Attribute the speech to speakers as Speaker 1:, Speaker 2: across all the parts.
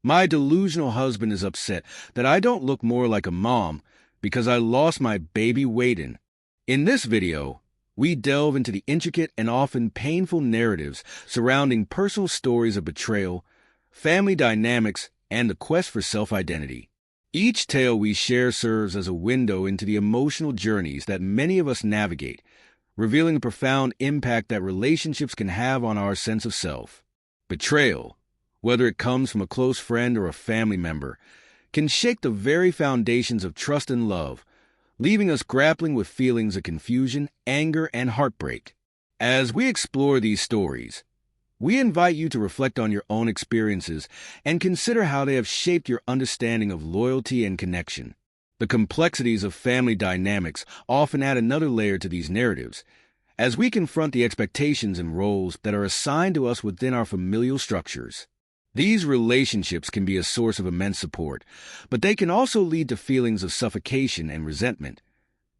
Speaker 1: My delusional husband is upset that I don't look more like a mom because I lost my baby waiting. In this video, we delve into the intricate and often painful narratives surrounding personal stories of betrayal, family dynamics, and the quest for self-identity. Each tale we share serves as a window into the emotional journeys that many of us navigate, revealing the profound impact that relationships can have on our sense of self. Betrayal, whether it comes from a close friend or a family member, can shake the very foundations of trust and love, leaving us grappling with feelings of confusion, anger, and heartbreak. As we explore these stories, we invite you to reflect on your own experiences and consider how they have shaped your understanding of loyalty and connection. The complexities of family dynamics often add another layer to these narratives, as we confront the expectations and roles that are assigned to us within our familial structures. These relationships can be a source of immense support, but they can also lead to feelings of suffocation and resentment,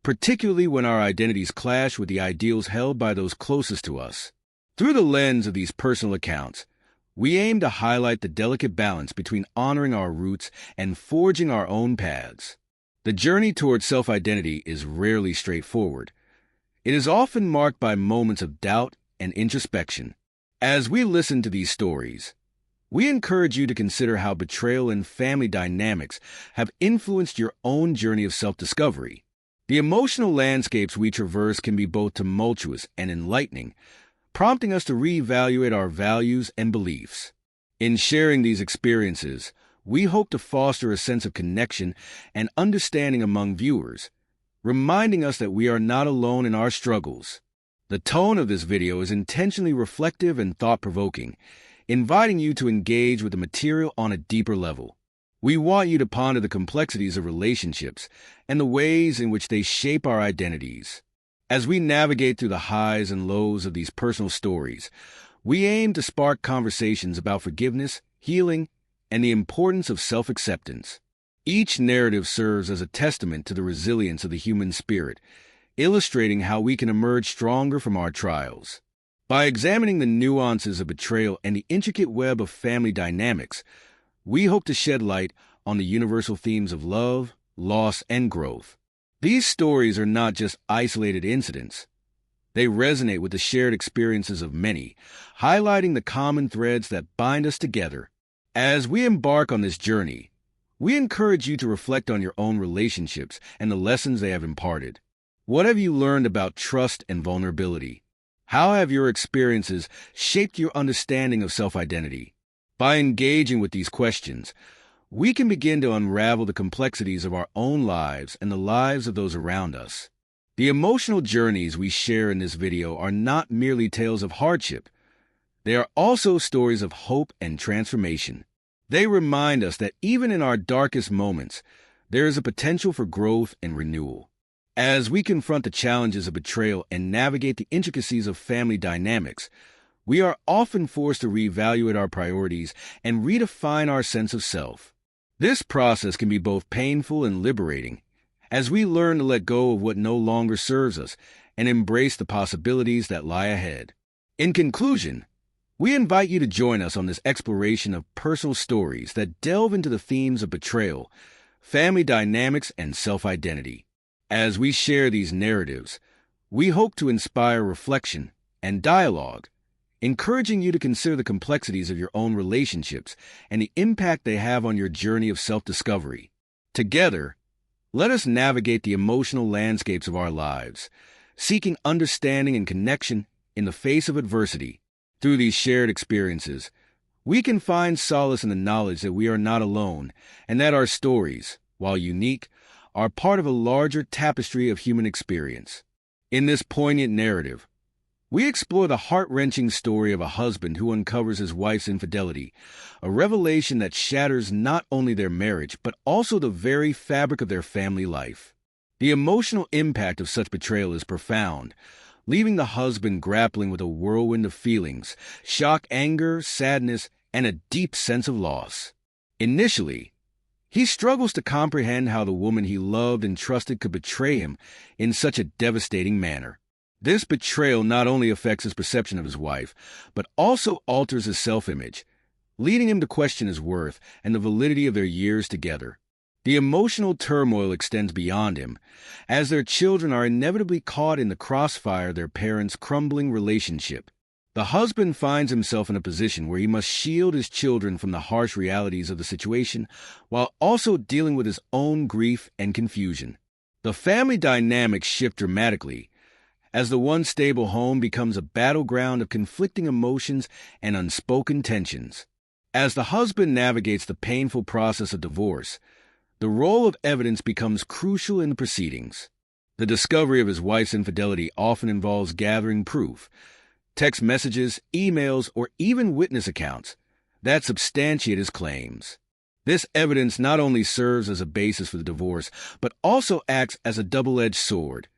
Speaker 1: particularly when our identities clash with the ideals held by those closest to us. Through the lens of these personal accounts, we aim to highlight the delicate balance between honoring our roots and forging our own paths. The journey towards self-identity is rarely straightforward. It is often marked by moments of doubt and introspection. As we listen to these stories, we encourage you to consider how betrayal and family dynamics have influenced your own journey of self-discovery. The emotional landscapes we traverse can be both tumultuous and enlightening, prompting us to reevaluate our values and beliefs. In sharing these experiences, we hope to foster a sense of connection and understanding among viewers, reminding us that we are not alone in our struggles. The tone of this video is intentionally reflective and thought-provoking, inviting you to engage with the material on a deeper level. We want you to ponder the complexities of relationships and the ways in which they shape our identities. As we navigate through the highs and lows of these personal stories, we aim to spark conversations about forgiveness, healing, and the importance of self-acceptance. Each narrative serves as a testament to the resilience of the human spirit, illustrating how we can emerge stronger from our trials. By examining the nuances of betrayal and the intricate web of family dynamics, we hope to shed light on the universal themes of love, loss, and growth. These stories are not just isolated incidents. They resonate with the shared experiences of many, highlighting the common threads that bind us together. As we embark on this journey, we encourage you to reflect on your own relationships and the lessons they have imparted. What have you learned about trust and vulnerability? How have your experiences shaped your understanding of self-identity? By engaging with these questions, we can begin to unravel the complexities of our own lives and the lives of those around us. The emotional journeys we share in this video are not merely tales of hardship. They are also stories of hope and transformation. They remind us that even in our darkest moments, there is a potential for growth and renewal. As we confront the challenges of betrayal and navigate the intricacies of family dynamics, we are often forced to reevaluate our priorities and redefine our sense of self. This process can be both painful and liberating, as we learn to let go of what no longer serves us and embrace the possibilities that lie ahead. In conclusion, we invite you to join us on this exploration of personal stories that delve into the themes of betrayal, family dynamics, and self-identity. As we share these narratives, we hope to inspire reflection and dialogue, encouraging you to consider the complexities of your own relationships and the impact they have on your journey of self-discovery. Together, let us navigate the emotional landscapes of our lives, seeking understanding and connection in the face of adversity. Through these shared experiences, we can find solace in the knowledge that we are not alone and that our stories, while unique, are part of a larger tapestry of human experience. In this poignant narrative, we explore the heart-wrenching story of a husband who uncovers his wife's infidelity, a revelation that shatters not only their marriage, but also the very fabric of their family life. The emotional impact of such betrayal is profound, leaving the husband grappling with a whirlwind of feelings, shock, anger, sadness, and a deep sense of loss. Initially, he struggles to comprehend how the woman he loved and trusted could betray him in such a devastating manner. This betrayal not only affects his perception of his wife, but also alters his self-image, leading him to question his worth and the validity of their years together. The emotional turmoil extends beyond him, as their children are inevitably caught in the crossfire of their parents' crumbling relationship. The husband finds himself in a position where he must shield his children from the harsh realities of the situation, while also dealing with his own grief and confusion. The family dynamics shift dramatically, as the once stable home becomes a battleground of conflicting emotions and unspoken tensions. As the husband navigates the painful process of divorce, the role of evidence becomes crucial in the proceedings. The discovery of his wife's infidelity often involves gathering proof, text messages, emails, or even witness accounts that substantiate his claims. This evidence not only serves as a basis for the divorce, but also acts as a double-edged sword,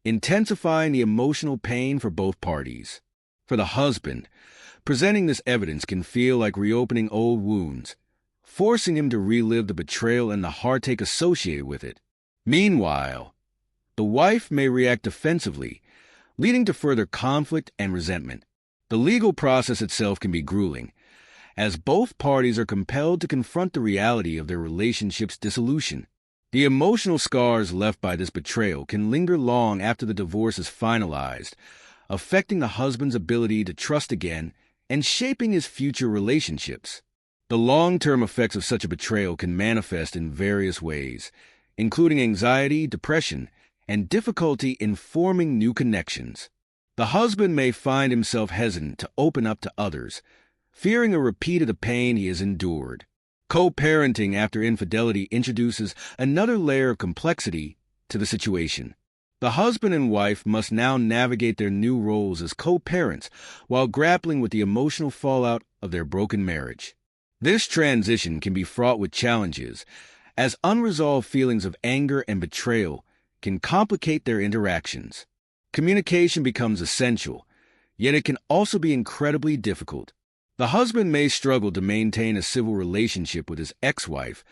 Speaker 1: intensifying the emotional pain for both parties. For the husband, presenting this evidence can feel like reopening old wounds, forcing him to relive the betrayal and the heartache associated with it. Meanwhile, the wife may react defensively, leading to further conflict and resentment. The legal process itself can be grueling, as both parties are compelled to confront the reality of their relationship's dissolution. The emotional scars left by this betrayal can linger long after the divorce is finalized, affecting the husband's ability to trust again and shaping his future relationships. The long-term effects of such a betrayal can manifest in various ways, including anxiety, depression, and difficulty in forming new connections. The husband may find himself hesitant to open up to others, fearing a repeat of the pain he has endured. Co-parenting after infidelity introduces another layer of complexity to the situation. The husband and wife must now navigate their new roles as co-parents while grappling with the emotional fallout of their broken marriage. This transition can be fraught with challenges, as unresolved feelings of anger and betrayal can complicate their interactions. Communication becomes essential, yet it can also be incredibly difficult. The husband may struggle to maintain a civil relationship with his ex-wife,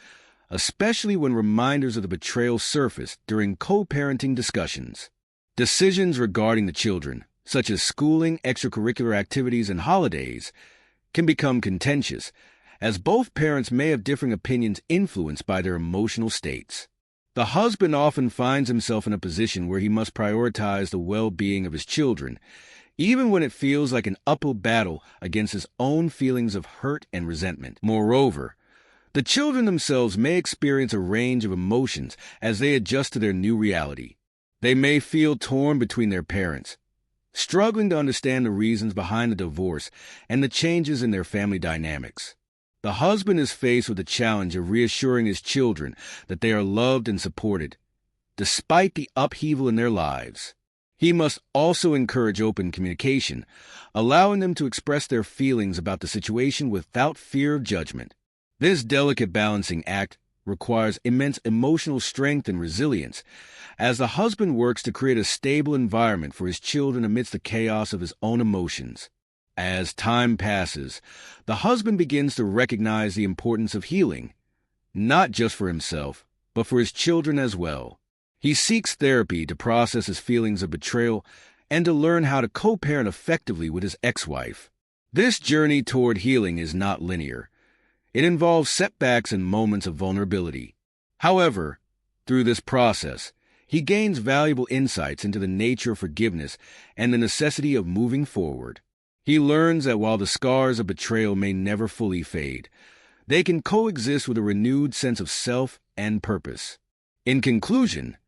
Speaker 1: especially when reminders of the betrayal surface during co-parenting discussions. Decisions regarding the children, such as schooling, extracurricular activities, and holidays, can become contentious, as both parents may have differing opinions influenced by their emotional states. The husband often finds himself in a position where he must prioritize the well-being of his children, even when it feels like an uphill battle against his own feelings of hurt and resentment. Moreover, the children themselves may experience a range of emotions as they adjust to their new reality. They may feel torn between their parents, struggling to understand the reasons behind the divorce and the changes in their family dynamics. The husband is faced with the challenge of reassuring his children that they are loved and supported, despite the upheaval in their lives. He must also encourage open communication, allowing them to express their feelings about the situation without fear of judgment. This delicate balancing act requires immense emotional strength and resilience, as the husband works to create a stable environment for his children amidst the chaos of his own emotions. As time passes, the husband begins to recognize the importance of healing, not just for himself, but for his children as well. He seeks therapy to process his feelings of betrayal and to learn how to co-parent effectively with his ex-wife. This journey toward healing is not linear. It involves setbacks and moments of vulnerability. However, through this process, he gains valuable insights into the nature of forgiveness and the necessity of moving forward. He learns that while the scars of betrayal may never fully fade, they can coexist with a renewed sense of self and purpose. In conclusion,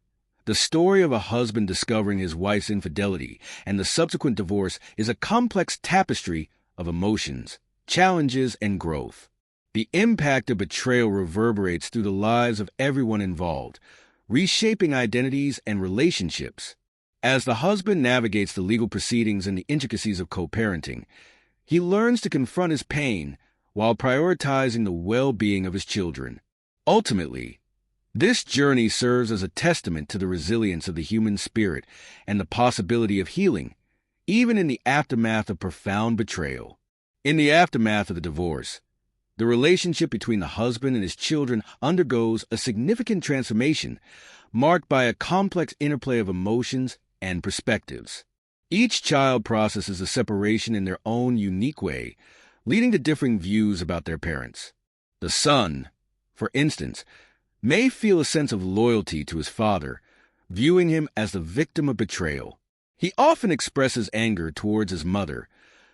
Speaker 1: the story of a husband discovering his wife's infidelity and the subsequent divorce is a complex tapestry of emotions, challenges, and growth. The impact of betrayal reverberates through the lives of everyone involved, reshaping identities and relationships. As the husband navigates the legal proceedings and the intricacies of co-parenting, he learns to confront his pain while prioritizing the well-being of his children. Ultimately, this journey serves as a testament to the resilience of the human spirit and the possibility of healing, even in the aftermath of profound betrayal. In the aftermath of the divorce, the relationship between the husband and his children undergoes a significant transformation, marked by a complex interplay of emotions and perspectives. Each child processes the separation in their own unique way, leading to differing views about their parents. The son, for instance, may feel a sense of loyalty to his father, viewing him as the victim of betrayal. He often expresses anger towards his mother,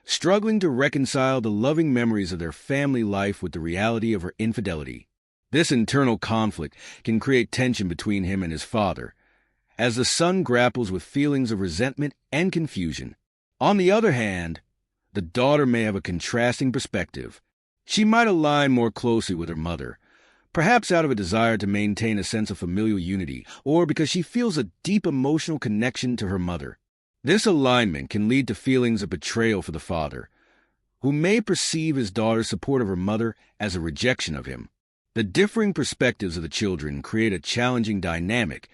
Speaker 1: struggling to reconcile the loving memories of their family life with the reality of her infidelity. This internal conflict can create tension between him and his father, as the son grapples with feelings of resentment and confusion. On the other hand, the daughter may have a contrasting perspective. She might align more closely with her mother, perhaps out of a desire to maintain a sense of familial unity, or because she feels a deep emotional connection to her mother. This alignment can lead to feelings of betrayal for the father, who may perceive his daughter's support of her mother as a rejection of him. The differing perspectives of the children create a challenging dynamic,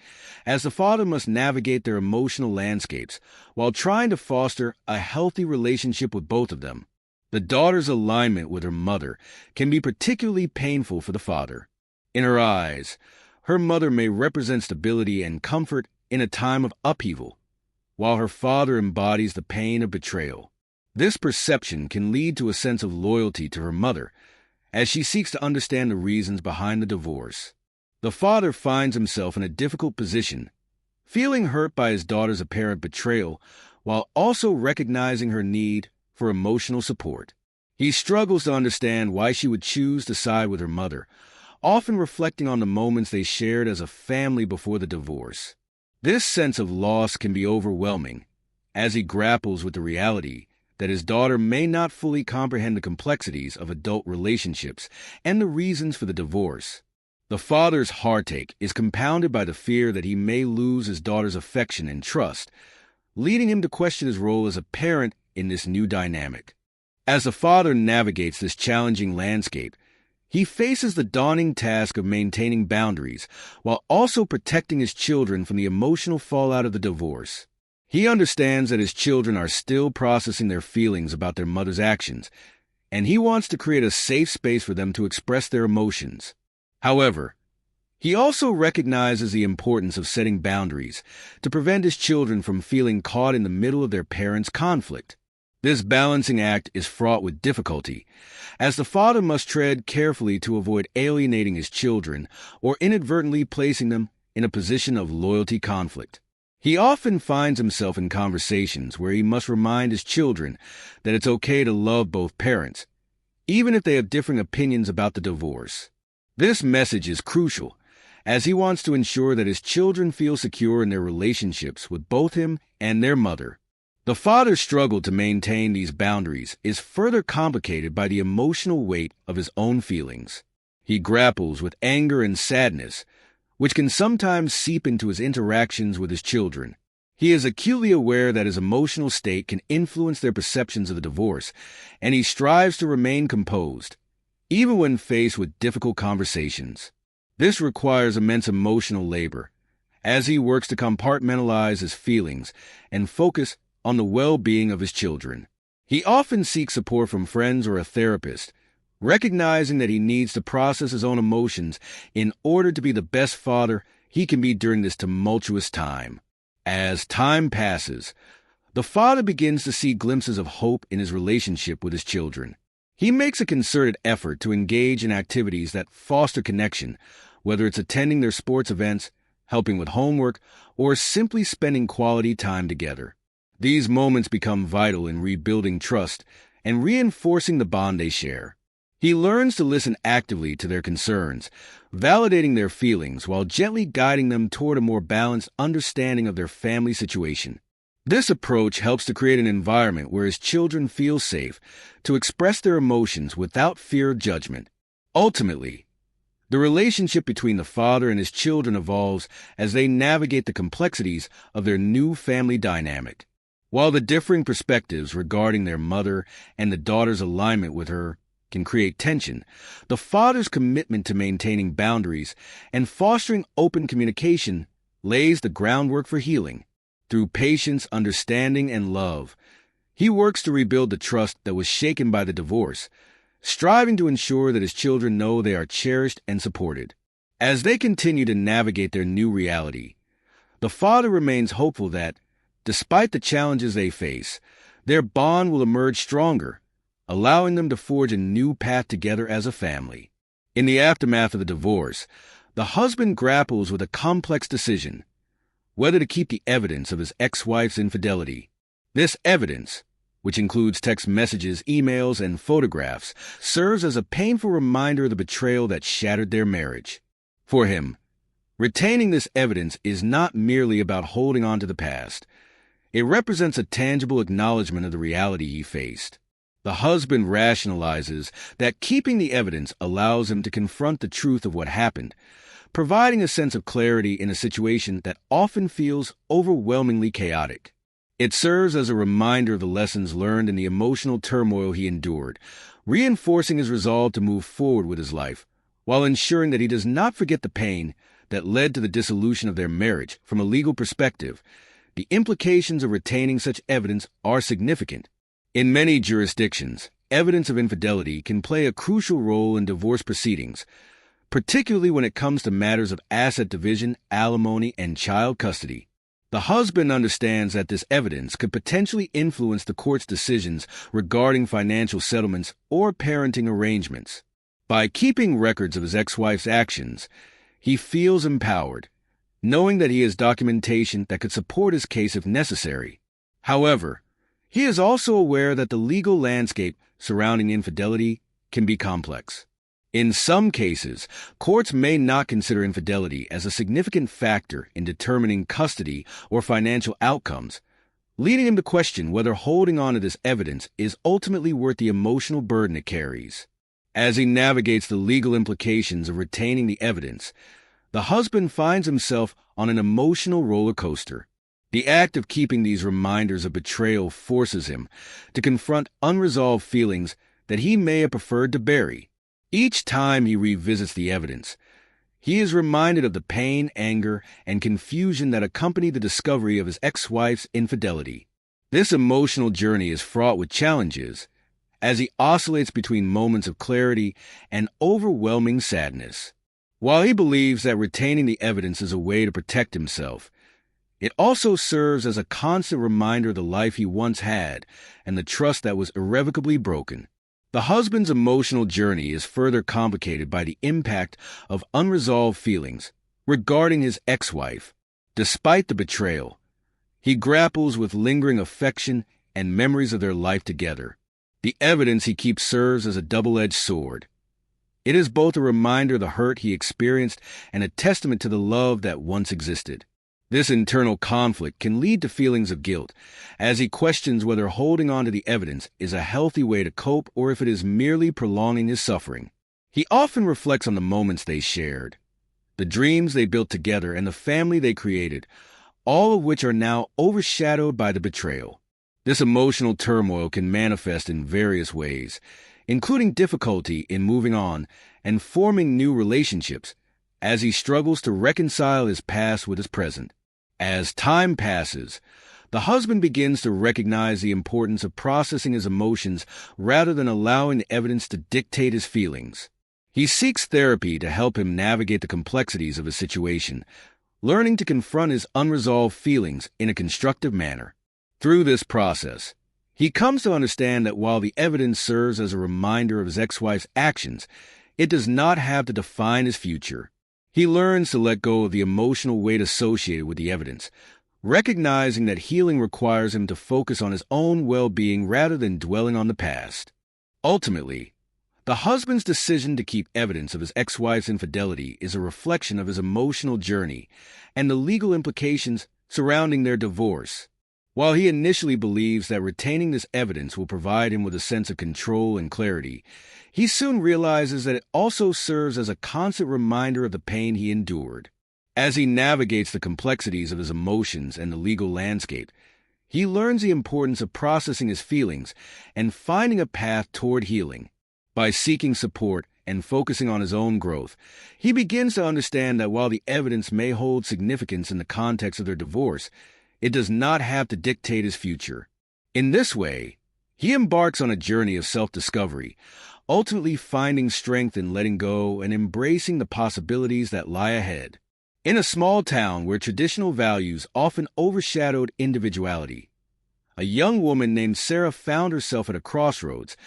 Speaker 1: as the father must navigate their emotional landscapes while trying to foster a healthy relationship with both of them. The daughter's alignment with her mother can be particularly painful for the father. In her eyes, her mother may represent stability and comfort in a time of upheaval, while her father embodies the pain of betrayal. This perception can lead to a sense of loyalty to her mother, as she seeks to understand the reasons behind the divorce. The father finds himself in a difficult position, feeling hurt by his daughter's apparent betrayal, while also recognizing her need for emotional support. He struggles to understand why she would choose to side with her mother, often reflecting on the moments they shared as a family before the divorce. This sense of loss can be overwhelming, as he grapples with the reality that his daughter may not fully comprehend the complexities of adult relationships and the reasons for the divorce. The father's heartache is compounded by the fear that he may lose his daughter's affection and trust, leading him to question his role as a parent in this new dynamic. As the father navigates this challenging landscape, he faces the daunting task of maintaining boundaries while also protecting his children from the emotional fallout of the divorce. He understands that his children are still processing their feelings about their mother's actions, and he wants to create a safe space for them to express their emotions. However, he also recognizes the importance of setting boundaries to prevent his children from feeling caught in the middle of their parents' conflict. This balancing act is fraught with difficulty, as the father must tread carefully to avoid alienating his children or inadvertently placing them in a position of loyalty conflict. He often finds himself in conversations where he must remind his children that it's okay to love both parents, even if they have differing opinions about the divorce. This message is crucial, as he wants to ensure that his children feel secure in their relationships with both him and their mother. The father's struggle to maintain these boundaries is further complicated by the emotional weight of his own feelings. He grapples with anger and sadness, which can sometimes seep into his interactions with his children. He is acutely aware that his emotional state can influence their perceptions of the divorce, and he strives to remain composed, even when faced with difficult conversations. This requires immense emotional labor, as he works to compartmentalize his feelings and focus on the well-being of his children. He often seeks support from friends or a therapist, recognizing that he needs to process his own emotions in order to be the best father he can be during this tumultuous time. As time passes, the father begins to see glimpses of hope in his relationship with his children. He makes a concerted effort to engage in activities that foster connection, whether it's attending their sports events, helping with homework, or simply spending quality time together. These moments become vital in rebuilding trust and reinforcing the bond they share. He learns to listen actively to their concerns, validating their feelings while gently guiding them toward a more balanced understanding of their family situation. This approach helps to create an environment where his children feel safe to express their emotions without fear of judgment. Ultimately, the relationship between the father and his children evolves as they navigate the complexities of their new family dynamic. While the differing perspectives regarding their mother and the daughter's alignment with her can create tension, the father's commitment to maintaining boundaries and fostering open communication lays the groundwork for healing. Through patience, understanding, and love, he works to rebuild the trust that was shaken by the divorce, striving to ensure that his children know they are cherished and supported. As they continue to navigate their new reality, the father remains hopeful that, despite the challenges they face, their bond will emerge stronger, allowing them to forge a new path together as a family. In the aftermath of the divorce, the husband grapples with a complex decision: whether to keep the evidence of his ex-wife's infidelity. This evidence, which includes text messages, emails, and photographs, serves as a painful reminder of the betrayal that shattered their marriage. For him, retaining this evidence is not merely about holding on to the past. It represents a tangible acknowledgement of the reality he faced. The husband rationalizes that keeping the evidence allows him to confront the truth of what happened, providing a sense of clarity in a situation that often feels overwhelmingly chaotic. It serves as a reminder of the lessons learned and the emotional turmoil he endured, reinforcing his resolve to move forward with his life, while ensuring that he does not forget the pain that led to the dissolution of their marriage. From a legal perspective, the implications of retaining such evidence are significant. In many jurisdictions, evidence of infidelity can play a crucial role in divorce proceedings, particularly when it comes to matters of asset division, alimony, and child custody. The husband understands that this evidence could potentially influence the court's decisions regarding financial settlements or parenting arrangements. By keeping records of his ex-wife's actions, he feels empowered, knowing that he has documentation that could support his case if necessary. However, he is also aware that the legal landscape surrounding infidelity can be complex. In some cases, courts may not consider infidelity as a significant factor in determining custody or financial outcomes, leading him to question whether holding on to this evidence is ultimately worth the emotional burden it carries. As he navigates the legal implications of retaining the evidence, the husband finds himself on an emotional roller coaster. The act of keeping these reminders of betrayal forces him to confront unresolved feelings that he may have preferred to bury. Each time he revisits the evidence, he is reminded of the pain, anger, and confusion that accompanied the discovery of his ex-wife's infidelity. This emotional journey is fraught with challenges, as he oscillates between moments of clarity and overwhelming sadness. While he believes that retaining the evidence is a way to protect himself, it also serves as a constant reminder of the life he once had and the trust that was irrevocably broken. The husband's emotional journey is further complicated by the impact of unresolved feelings regarding his ex-wife. Despite the betrayal, he grapples with lingering affection and memories of their life together. The evidence he keeps serves as a double-edged sword. It is both a reminder of the hurt he experienced and a testament to the love that once existed. This internal conflict can lead to feelings of guilt, as he questions whether holding on to the evidence is a healthy way to cope or if it is merely prolonging his suffering. He often reflects on the moments they shared, the dreams they built together, and the family they created, all of which are now overshadowed by the betrayal. This emotional turmoil can manifest in various ways, including difficulty in moving on and forming new relationships, as he struggles to reconcile his past with his present. As time passes, the husband begins to recognize the importance of processing his emotions rather than allowing the evidence to dictate his feelings. He seeks therapy to help him navigate the complexities of his situation, learning to confront his unresolved feelings in a constructive manner. Through this process, he comes to understand that while the evidence serves as a reminder of his ex-wife's actions, it does not have to define his future. He learns to let go of the emotional weight associated with the evidence, recognizing that healing requires him to focus on his own well-being rather than dwelling on the past. Ultimately, the husband's decision to keep evidence of his ex-wife's infidelity is a reflection of his emotional journey and the legal implications surrounding their divorce. While he initially believes that retaining this evidence will provide him with a sense of control and clarity, he soon realizes that it also serves as a constant reminder of the pain he endured. As he navigates the complexities of his emotions and the legal landscape, he learns the importance of processing his feelings and finding a path toward healing. By seeking support and focusing on his own growth, he begins to understand that while the evidence may hold significance in the context of their divorce, it does not have to dictate his future. In this way, he embarks on a journey of self-discovery, ultimately finding strength in letting go and embracing the possibilities that lie ahead. In a small town where traditional values often overshadowed individuality, a young woman named Sarah found herself at a crossroads,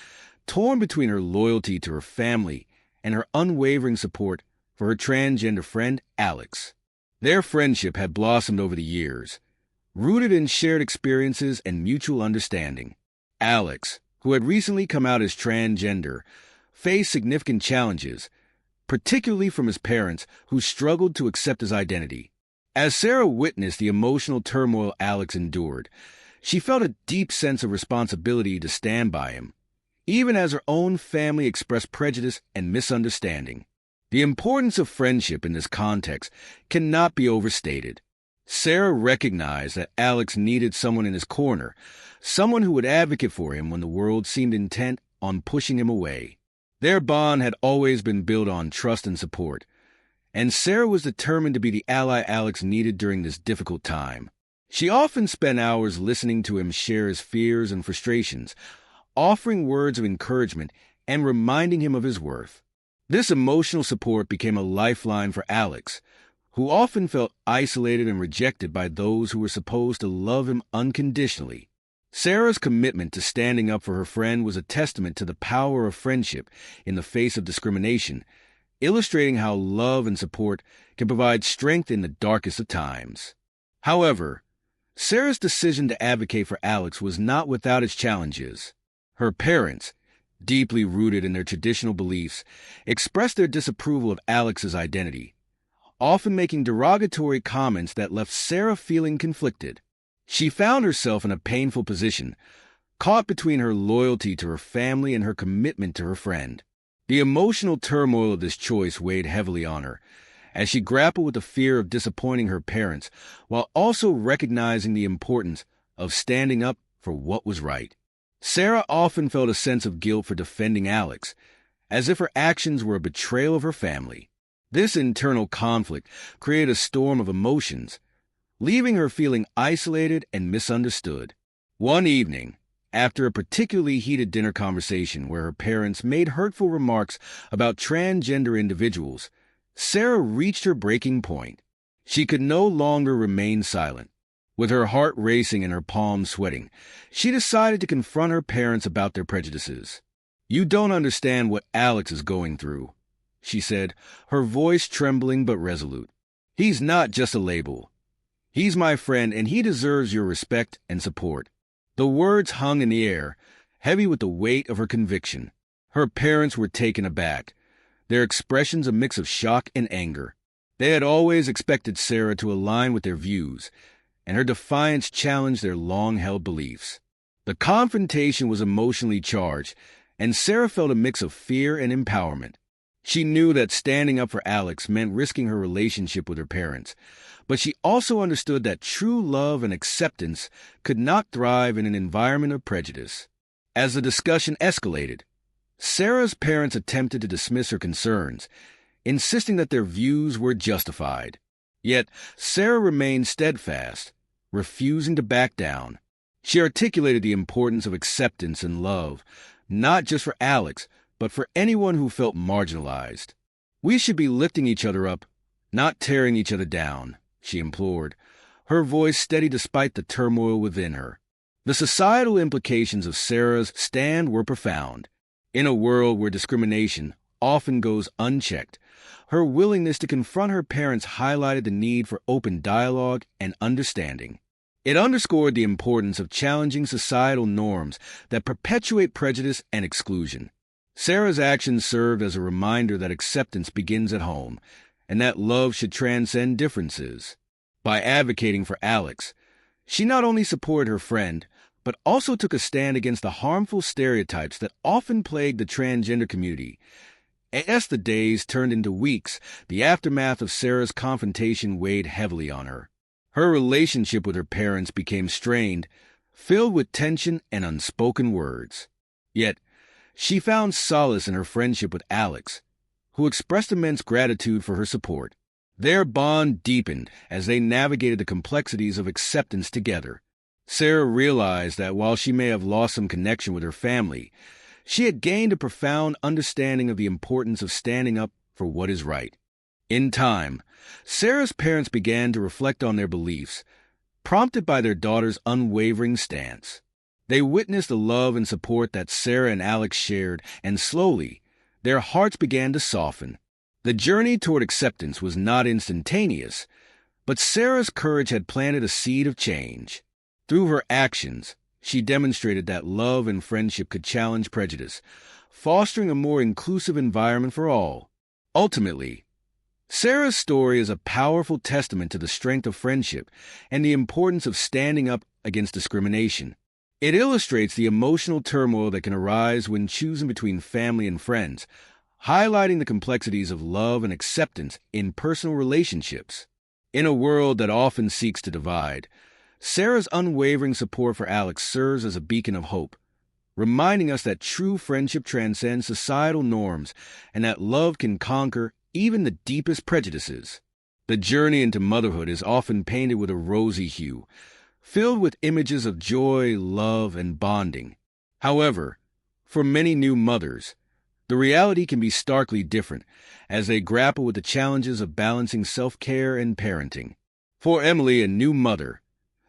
Speaker 1: torn between her loyalty to her family and her unwavering support for her transgender friend, Alex. Their friendship had blossomed over the years, rooted in shared experiences and mutual understanding. Alex, who had recently come out as transgender, faced significant challenges, particularly from his parents who struggled to accept his identity. As Sarah witnessed the emotional turmoil Alex endured, she felt a deep sense of responsibility to stand by him, even as her own family expressed prejudice and misunderstanding. The importance of friendship in this context cannot be overstated. Sarah recognized that Alex needed someone in his corner, someone who would advocate for him when the world seemed intent on pushing him away. Their bond had always been built on trust and support, and Sarah was determined to be the ally Alex needed during this difficult time. She often spent hours listening to him share his fears and frustrations, offering words of encouragement and reminding him of his worth. This emotional support became a lifeline for Alex, who often felt isolated and rejected by those who were supposed to love him unconditionally. Sarah's commitment to standing up for her friend was a testament to the power of friendship in the face of discrimination, illustrating how love and support can provide strength in the darkest of times. However, Sarah's decision to advocate for Alex was not without its challenges. Her parents, deeply rooted in their traditional beliefs, expressed their disapproval of Alex's identity, often making derogatory comments that left Sarah feeling conflicted. She found herself in a painful position, caught between her loyalty to her family and her commitment to her friend. The emotional turmoil of this choice weighed heavily on her, as she grappled with the fear of disappointing her parents, while also recognizing the importance of standing up for what was right. Sarah often felt a sense of guilt for defending Alex, as if her actions were a betrayal of her family. This internal conflict created a storm of emotions, leaving her feeling isolated and misunderstood. One evening, after a particularly heated dinner conversation where her parents made hurtful remarks about transgender individuals, Sarah reached her breaking point. She could no longer remain silent. With her heart racing and her palms sweating, she decided to confront her parents about their prejudices. "You don't understand what Alex is going through," she said, her voice trembling but resolute. "He's not just a label. He's my friend, and he deserves your respect and support." The words hung in the air, heavy with the weight of her conviction. Her parents were taken aback, their expressions a mix of shock and anger. They had always expected Sarah to align with their views, and her defiance challenged their long-held beliefs. The confrontation was emotionally charged, and Sarah felt a mix of fear and empowerment. She knew that standing up for Alex meant risking her relationship with her parents, but she also understood that true love and acceptance could not thrive in an environment of prejudice. As the discussion escalated, Sarah's parents attempted to dismiss her concerns, insisting that their views were justified. Yet Sarah remained steadfast, refusing to back down. She articulated the importance of acceptance and love, not just for Alex, but for anyone who felt marginalized. "We should be lifting each other up, not tearing each other down," she implored, her voice steady despite the turmoil within her. The societal implications of Sarah's stand were profound. In a world where discrimination often goes unchecked, her willingness to confront her parents highlighted the need for open dialogue and understanding. It underscored the importance of challenging societal norms that perpetuate prejudice and exclusion. Sarah's actions served as a reminder that acceptance begins at home, and that love should transcend differences. By advocating for Alex, she not only supported her friend, but also took a stand against the harmful stereotypes that often plague the transgender community. As the days turned into weeks, the aftermath of Sarah's confrontation weighed heavily on her. Her relationship with her parents became strained, filled with tension and unspoken words. Yet, she found solace in her friendship with Alex, who expressed immense gratitude for her support. Their bond deepened as they navigated the complexities of acceptance together. Sarah realized that while she may have lost some connection with her family, she had gained a profound understanding of the importance of standing up for what is right. In time, Sarah's parents began to reflect on their beliefs, prompted by their daughter's unwavering stance. They witnessed the love and support that Sarah and Alex shared, and slowly, their hearts began to soften. The journey toward acceptance was not instantaneous, but Sarah's courage had planted a seed of change. Through her actions, she demonstrated that love and friendship could challenge prejudice, fostering a more inclusive environment for all. Ultimately, Sarah's story is a powerful testament to the strength of friendship and the importance of standing up against discrimination. It illustrates the emotional turmoil that can arise when choosing between family and friends, highlighting the complexities of love and acceptance in personal relationships. In a world that often seeks to divide, Sarah's unwavering support for Alex serves as a beacon of hope, reminding us that true friendship transcends societal norms and that love can conquer even the deepest prejudices. The journey into motherhood is often painted with a rosy hue, filled with images of joy, love, and bonding. However, for many new mothers, the reality can be starkly different as they grapple with the challenges of balancing self-care and parenting. For Emily, a new mother,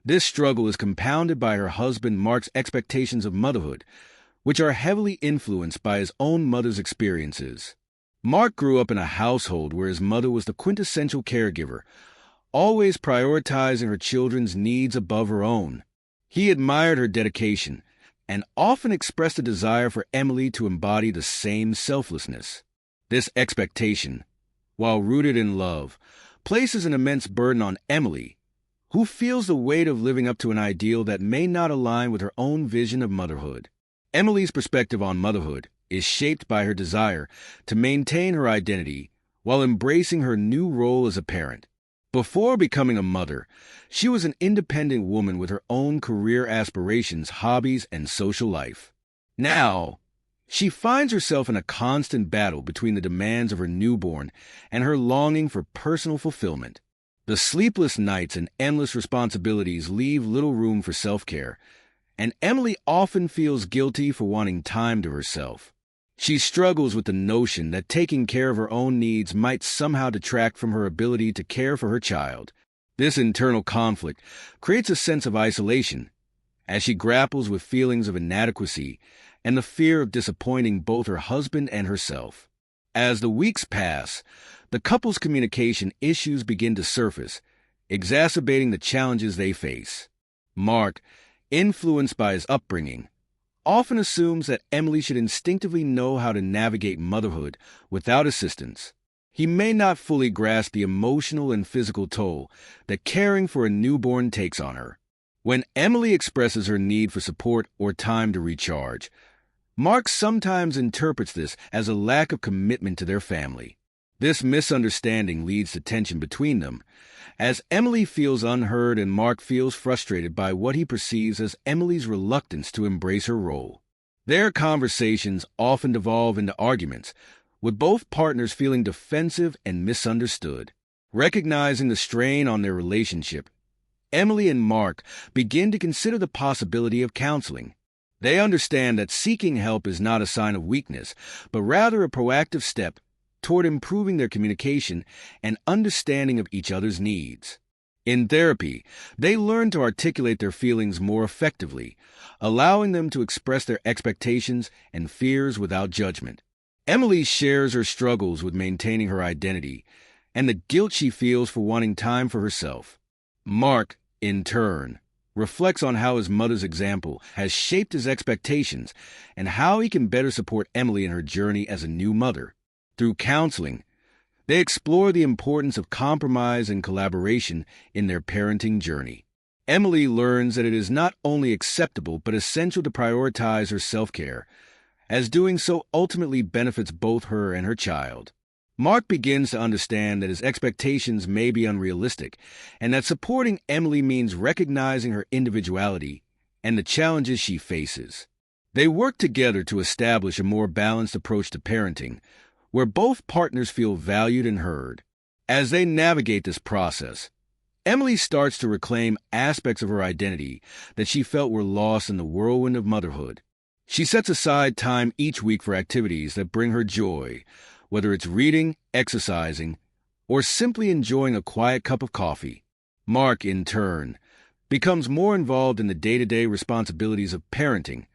Speaker 1: this struggle is compounded by her husband Mark's expectations of motherhood, which are heavily influenced by his own mother's experiences. Mark grew up in a household where his mother was the quintessential caregiver, always prioritizing her children's needs above her own. He admired her dedication and often expressed a desire for Emily to embody the same selflessness. This expectation, while rooted in love, places an immense burden on Emily, who feels the weight of living up to an ideal that may not align with her own vision of motherhood. Emily's perspective on motherhood is shaped by her desire to maintain her identity while embracing her new role as a parent. Before becoming a mother, she was an independent woman with her own career aspirations, hobbies, and social life. Now, she finds herself in a constant battle between the demands of her newborn and her longing for personal fulfillment. The sleepless nights and endless responsibilities leave little room for self-care, and Emily often feels guilty for wanting time to herself. She struggles with the notion that taking care of her own needs might somehow detract from her ability to care for her child. This internal conflict creates a sense of isolation as she grapples with feelings of inadequacy and the fear of disappointing both her husband and herself. As the weeks pass, the couple's communication issues begin to surface, exacerbating the challenges they face. Mark, influenced by his upbringing, often assumes that Emily should instinctively know how to navigate motherhood without assistance. He may not fully grasp the emotional and physical toll that caring for a newborn takes on her. When Emily expresses her need for support or time to recharge, Mark sometimes interprets this as a lack of commitment to their family. This misunderstanding leads to tension between them, as Emily feels unheard and Mark feels frustrated by what he perceives as Emily's reluctance to embrace her role. Their conversations often devolve into arguments, with both partners feeling defensive and misunderstood. Recognizing the strain on their relationship, Emily and Mark begin to consider the possibility of counseling. They understand that seeking help is not a sign of weakness, but rather a proactive step toward improving their communication and understanding of each other's needs. In therapy, they learn to articulate their feelings more effectively, allowing them to express their expectations and fears without judgment. Emily shares her struggles with maintaining her identity and the guilt she feels for wanting time for herself. Mark, in turn, reflects on how his mother's example has shaped his expectations and how he can better support Emily in her journey as a new mother. Through counseling, they explore the importance of compromise and collaboration in their parenting journey. Emily learns that it is not only acceptable but essential to prioritize her self-care, as doing so ultimately benefits both her and her child. Mark begins to understand that his expectations may be unrealistic, and that supporting Emily means recognizing her individuality and the challenges she faces. They work together to establish a more balanced approach to parenting, where both partners feel valued and heard. As they navigate this process, Emily starts to reclaim aspects of her identity that she felt were lost in the whirlwind of motherhood. She sets aside time each week for activities that bring her joy, whether it's reading, exercising, or simply enjoying a quiet cup of coffee. Mark, in turn, becomes more involved in the day-to-day responsibilities of parenting,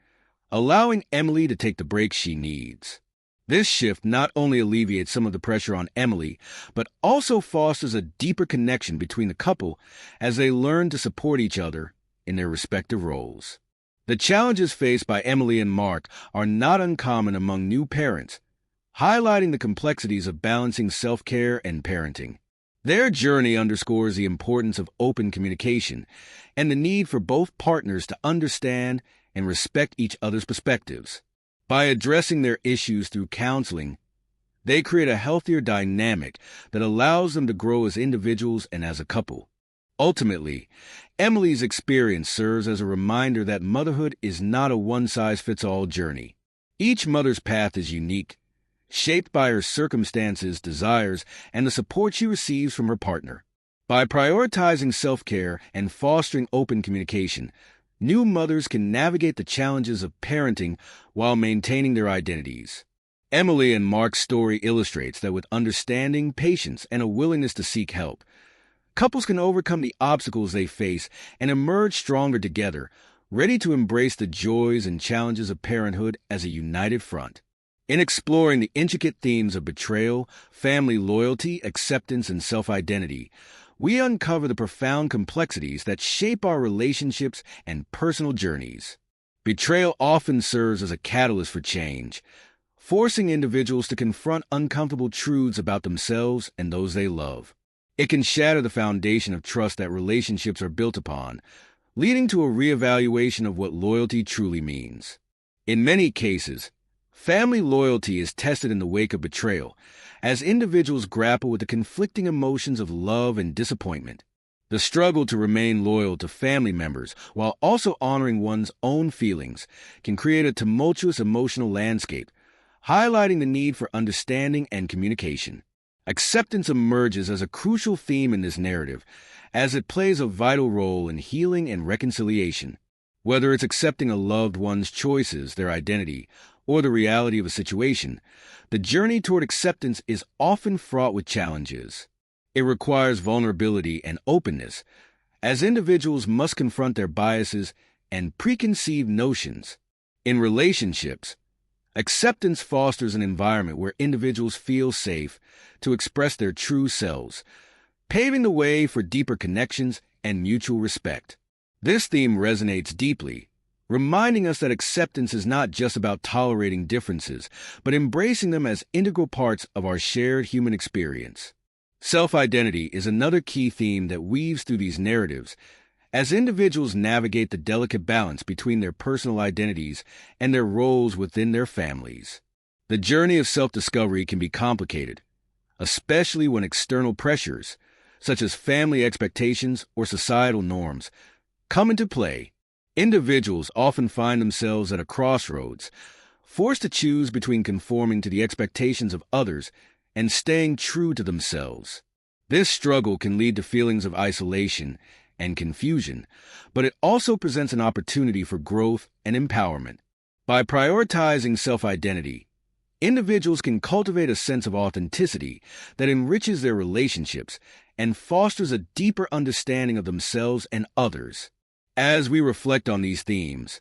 Speaker 1: allowing Emily to take the breaks she needs. This shift not only alleviates some of the pressure on Emily, but also fosters a deeper connection between the couple as they learn to support each other in their respective roles. The challenges faced by Emily and Mark are not uncommon among new parents, highlighting the complexities of balancing self-care and parenting. Their journey underscores the importance of open communication and the need for both partners to understand and respect each other's perspectives. By addressing their issues through counseling, they create a healthier dynamic that allows them to grow as individuals and as a couple. Ultimately, Emily's experience serves as a reminder that motherhood is not a one-size-fits-all journey. Each mother's path is unique, shaped by her circumstances, desires, and the support she receives from her partner. By prioritizing self-care and fostering open communication, new mothers can navigate the challenges of parenting while maintaining their identities. Emily and Mark's story illustrates that with understanding, patience, and a willingness to seek help, couples can overcome the obstacles they face and emerge stronger together, ready to embrace the joys and challenges of parenthood as a united front. In exploring the intricate themes of betrayal, family loyalty, acceptance, and self-identity, we uncover the profound complexities that shape our relationships and personal journeys. Betrayal often serves as a catalyst for change, forcing individuals to confront uncomfortable truths about themselves and those they love. It can shatter the foundation of trust that relationships are built upon, leading to a reevaluation of what loyalty truly means. In many cases, family loyalty is tested in the wake of betrayal, as individuals grapple with the conflicting emotions of love and disappointment. The struggle to remain loyal to family members while also honoring one's own feelings can create a tumultuous emotional landscape, highlighting the need for understanding and communication. Acceptance emerges as a crucial theme in this narrative, as it plays a vital role in healing and reconciliation. Whether it's accepting a loved one's choices, their identity, or the reality of a situation, the journey toward acceptance is often fraught with challenges. It requires vulnerability and openness, as individuals must confront their biases and preconceived notions. In relationships, acceptance fosters an environment where individuals feel safe to express their true selves, paving the way for deeper connections and mutual respect. This theme resonates deeply, reminding us that acceptance is not just about tolerating differences, but embracing them as integral parts of our shared human experience. Self-identity is another key theme that weaves through these narratives, as individuals navigate the delicate balance between their personal identities and their roles within their families. The journey of self-discovery can be complicated, especially when external pressures, such as family expectations or societal norms, come into play. Individuals often find themselves at a crossroads, forced to choose between conforming to the expectations of others and staying true to themselves. This struggle can lead to feelings of isolation and confusion, but it also presents an opportunity for growth and empowerment. By prioritizing self-identity, individuals can cultivate a sense of authenticity that enriches their relationships and fosters a deeper understanding of themselves and others. As we reflect on these themes,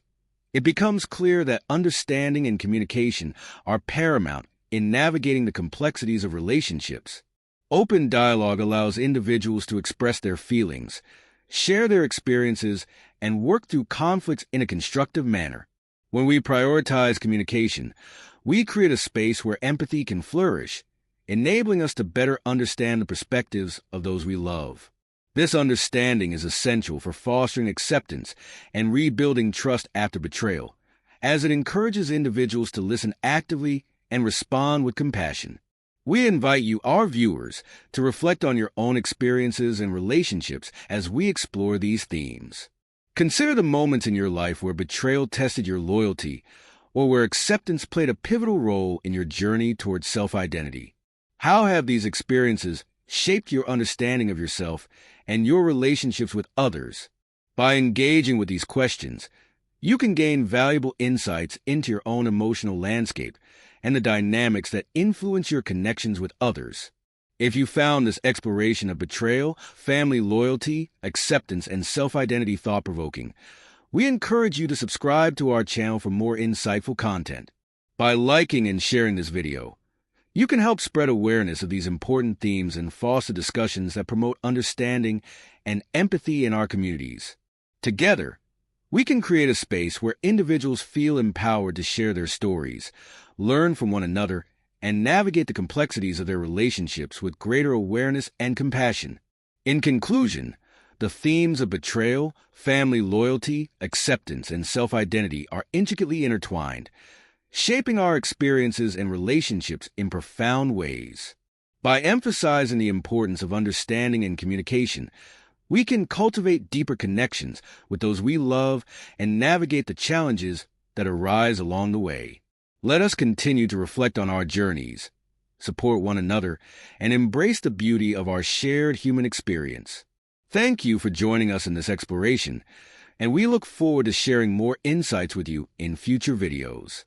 Speaker 1: it becomes clear that understanding and communication are paramount in navigating the complexities of relationships. Open dialogue allows individuals to express their feelings, share their experiences, and work through conflicts in a constructive manner. When we prioritize communication, we create a space where empathy can flourish, enabling us to better understand the perspectives of those we love. This understanding is essential for fostering acceptance and rebuilding trust after betrayal, as it encourages individuals to listen actively and respond with compassion. We invite you, our viewers, to reflect on your own experiences and relationships as we explore these themes. Consider the moments in your life where betrayal tested your loyalty, or where acceptance played a pivotal role in your journey towards self-identity. How have these experiences shaped your understanding of yourself and your relationships with others? By engaging with these questions, you can gain valuable insights into your own emotional landscape and the dynamics that influence your connections with others. If you found this exploration of betrayal, family loyalty, acceptance, and self-identity thought-provoking, we encourage you to subscribe to our channel for more insightful content. By liking and sharing this video, you can help spread awareness of these important themes and foster discussions that promote understanding and empathy in our communities. Together, we can create a space where individuals feel empowered to share their stories, learn from one another, and navigate the complexities of their relationships with greater awareness and compassion. In conclusion, the themes of betrayal, family loyalty, acceptance, and self-identity are intricately intertwined, shaping our experiences and relationships in profound ways. By emphasizing the importance of understanding and communication, we can cultivate deeper connections with those we love and navigate the challenges that arise along the way. Let us continue to reflect on our journeys, support one another, and embrace the beauty of our shared human experience. Thank you for joining us in this exploration, and we look forward to sharing more insights with you in future videos.